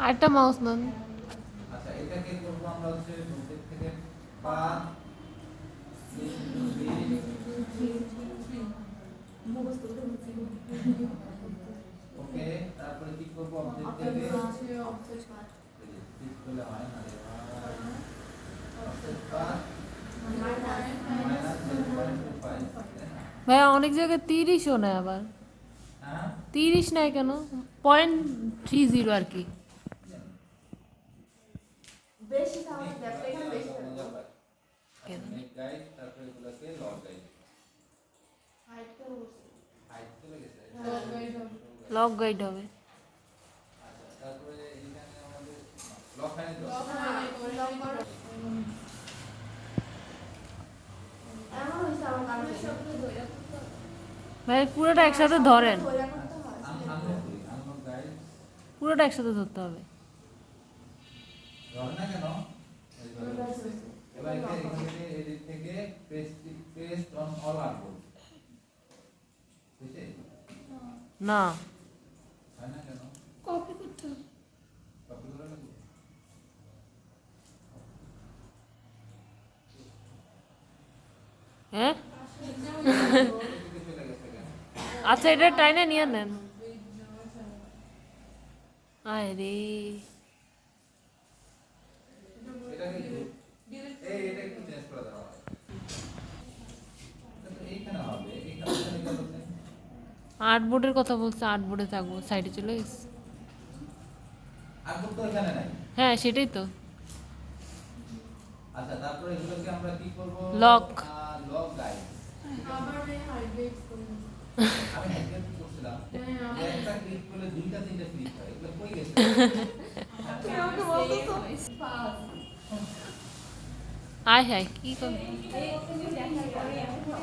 আরেকটা মাউস নেন। আচ্ছা এটাকে করব আমরা হচ্ছে নোটের থেকে 5 ওকে, তারপরে কি করব অবজেক্ট থেকে ঠিক করলে হয় না রে ভাই, অবজেক্ট 5 -0.25 ভাইয়া অনেক জায়গায় 30ও নেয় আবার। হ্যাঁ 30 নেয় কেন? 0.30 আর কি। বেশি তাহলে ব্যাপারটা এখানে বেশি হবে। নেট গাইড, তারপরে এগুলোকে লগ গাইড, হাইট তো হাইট চলে গেছে, লগ গাইড হবে। আচ্ছা তারপরে এখানে আমাদের লগ ফাইনাল এমন হইছে আমার কাছে ভাই পুরোটা একসাথে ধরেন, ধরে করতে হয়। আনলক গাইড পুরোটা একসাথে ধরতে হবে। ধরে না কেন? এবার এখান থেকে এদিক থেকে পেস্ট অন অল আর্টবোর্ড, বুঝছে? না হয় না কেন? কপি করতে হবে। কপি করে লাগবে। হ্যাঁ এদিকে চলে গেছে কেন? আচ্ছা এটা টাইনে নিয়ে নেন। আয় রে এটাকে এটা একটু চেঞ্জ করে দেওয়া হয়। তো এইখানে হবে, এইখানে চলে গেল যে। আর্টবোর্ডের কথা বলছে, আর্টবোর্ডে থাকবো, সাইডে চলে গেছে। আর্টবোর্ড তো এখানে নাই। হ্যাঁ সেটাই তো। আচ্ছা তারপরে এগুলোকে আমরা কি করব? লক। Lock guide. আবার এই হাইট বেস করব। আমি একবার কি করছিলাম? একটা ক্লিক করলে দুইটা তিনটা ক্লিক হয়। এগুলো কই গেছে? তুমি আমাকে বলছো পাস আয় হায় কি করবে?